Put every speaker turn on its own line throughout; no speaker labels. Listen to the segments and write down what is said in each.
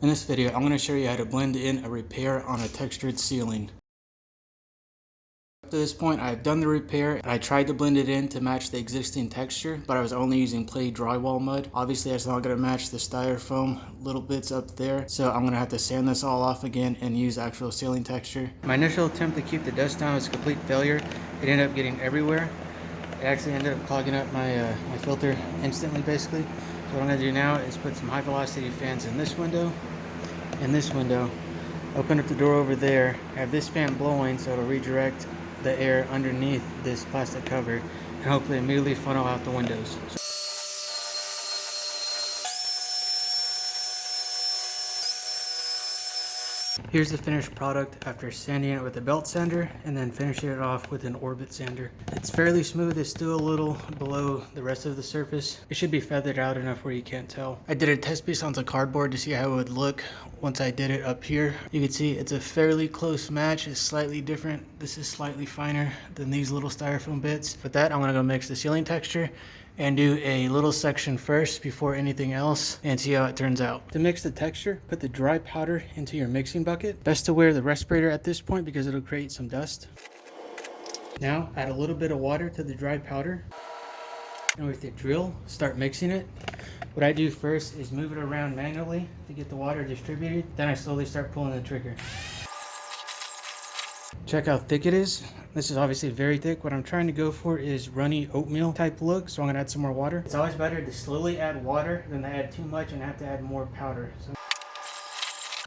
In this video, I'm going to show you how to blend in a repair on a textured ceiling. Up to this point, I've done the repair and I tried to blend it in to match the existing texture, but I was only using plain drywall mud. Obviously, that's not going to match the styrofoam little bits up there, so I'm going to have to sand this all off again and use actual ceiling texture. My initial attempt to keep the dust down was a complete failure. It ended up getting everywhere. It actually ended up clogging up my filter instantly, basically. So what I'm going to do now is put some high velocity fans in this window and this window. Open up the door over there, have this fan blowing so it'll redirect the air underneath this plastic cover and hopefully immediately funnel out the windows. Here's the finished product after sanding it with a belt sander and then finishing it off with an orbit sander. It's fairly smooth. It's still a little below the rest of the surface. It should be feathered out enough where you can't tell. I did a test piece on the cardboard to see how it would look once I did it up here. You can see it's a fairly close match. It's slightly different. This is slightly finer than these little styrofoam bits. With that, I'm gonna go mix the ceiling texture and do a little section first before anything else and see how it turns out. To mix the texture, put the dry powder into your mixing bucket. Best to wear the respirator at this point because it'll create some dust. Now add a little bit of water to the dry powder and with the drill start mixing it. What I do first is move it around manually to get the water distributed. Then I slowly start pulling the trigger. Check how thick it is. This is obviously very thick. What I'm trying to go for is runny oatmeal type look, so I'm gonna add some more water. It's always better to slowly add water than to add too much and have to add more powder.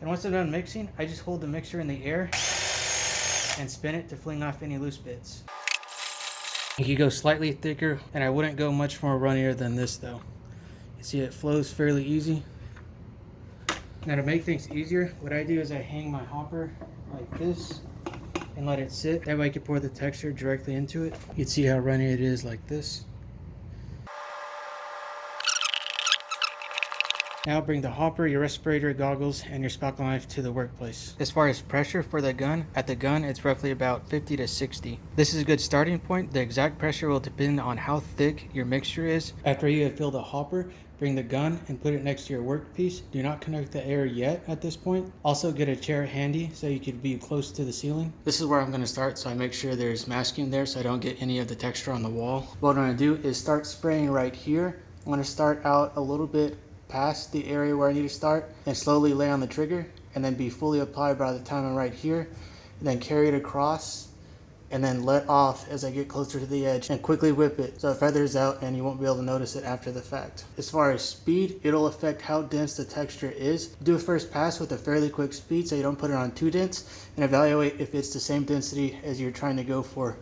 And once I'm done mixing, I just hold the mixture in the air and spin it to fling off any loose bits. You could go slightly thicker, and I wouldn't go much more runnier than this though. You see it flows fairly easy. Now to make things easier, what I do is I hang my hopper like this and let it sit. That way I can pour the texture directly into it. You can see how runny it is like this. Now bring the hopper, your respirator, goggles, and your spackle knife to the workplace. As far as pressure for the gun, at the gun it's roughly about 50 to 60. This is a good starting point. The exact pressure will depend on how thick your mixture is. After you have filled the hopper, bring the gun and put it next to your workpiece. Do not connect the air yet at this point. Also get a chair handy so you could be close to the ceiling. This is where I'm going to start, so I make sure there's masking there so I don't get any of the texture on the wall. What I'm going to do is start spraying right here. I'm going to start out a little bit past the area where I need to start and slowly lay on the trigger and then be fully applied by the time I'm right here, and then carry it across and then let off as I get closer to the edge and quickly whip it so it feathers out and you won't be able to notice it after the fact. As far as speed, it'll affect how dense the texture is. Do a first pass with a fairly quick speed so you don't put it on too dense, and evaluate if it's the same density as you're trying to go for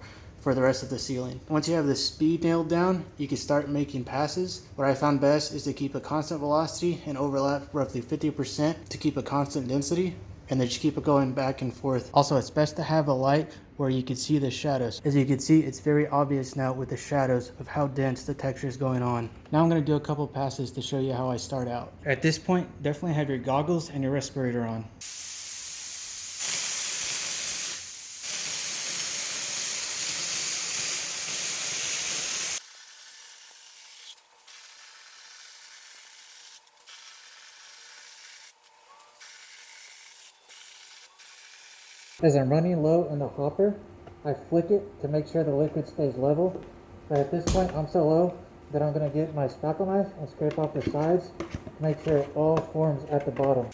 the rest of the ceiling. Once you have the speed nailed down, you can start making passes. What I found best is to keep a constant velocity and overlap roughly 50% to keep a constant density, and then just keep it going back and forth. Also, it's best to have a light where you can see the shadows. As you can see, it's very obvious now with the shadows of how dense the texture is going on. Now I'm going to do a couple passes to show you how I start out. At this point, definitely have your goggles and your respirator on. As I'm running low in the hopper, I flick it to make sure the liquid stays level. But at this point, I'm so low that I'm going to get my spackle knife and scrape off the sides to make sure it all forms at the bottom.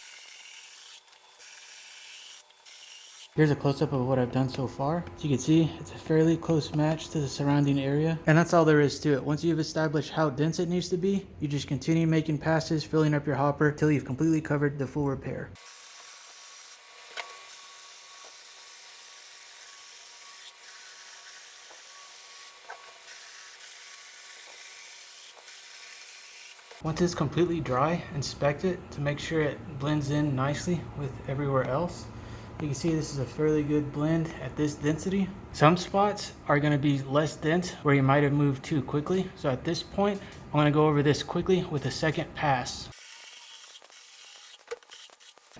Here's a close-up of what I've done so far. As you can see, it's a fairly close match to the surrounding area. And that's all there is to it. Once you've established how dense it needs to be, you just continue making passes, filling up your hopper till you've completely covered the full repair. Once it's completely dry, inspect it to make sure it blends in nicely with everywhere else. You can see this is a fairly good blend at this density. Some spots are going to be less dense where you might have moved too quickly. So at this point, I'm going to go over this quickly with a second pass.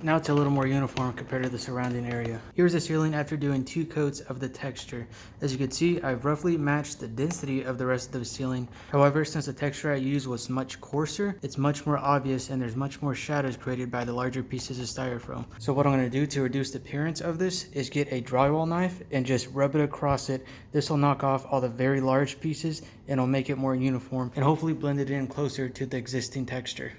Now it's a little more uniform compared to the surrounding area. Here's the ceiling after doing 2 coats of the texture. As you can see, I've roughly matched the density of the rest of the ceiling. However, since the texture I used was much coarser, it's much more obvious and there's much more shadows created by the larger pieces of styrofoam. So what I'm going to do to reduce the appearance of this is get a drywall knife and just rub it across it. This will knock off all the very large pieces and it'll make it more uniform and hopefully blend it in closer to the existing texture.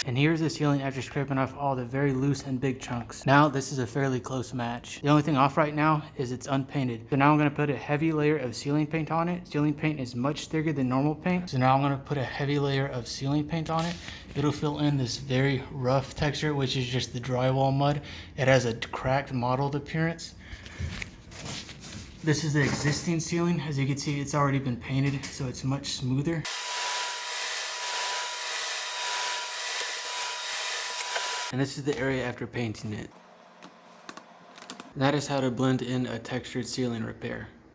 And here's the ceiling after scraping off all the very loose and big chunks. Now this is a fairly close match. The only thing off right now is it's unpainted. So now I'm going to put a heavy layer of ceiling paint on it. Ceiling paint is much thicker than normal paint. So now I'm going to put a heavy layer of ceiling paint on it. It'll fill in this very rough texture, which is just the drywall mud. It has a cracked, mottled appearance. This is the existing ceiling. As you can see, it's already been painted, so it's much smoother. And this is the area after painting it. That is how to blend in a textured ceiling repair.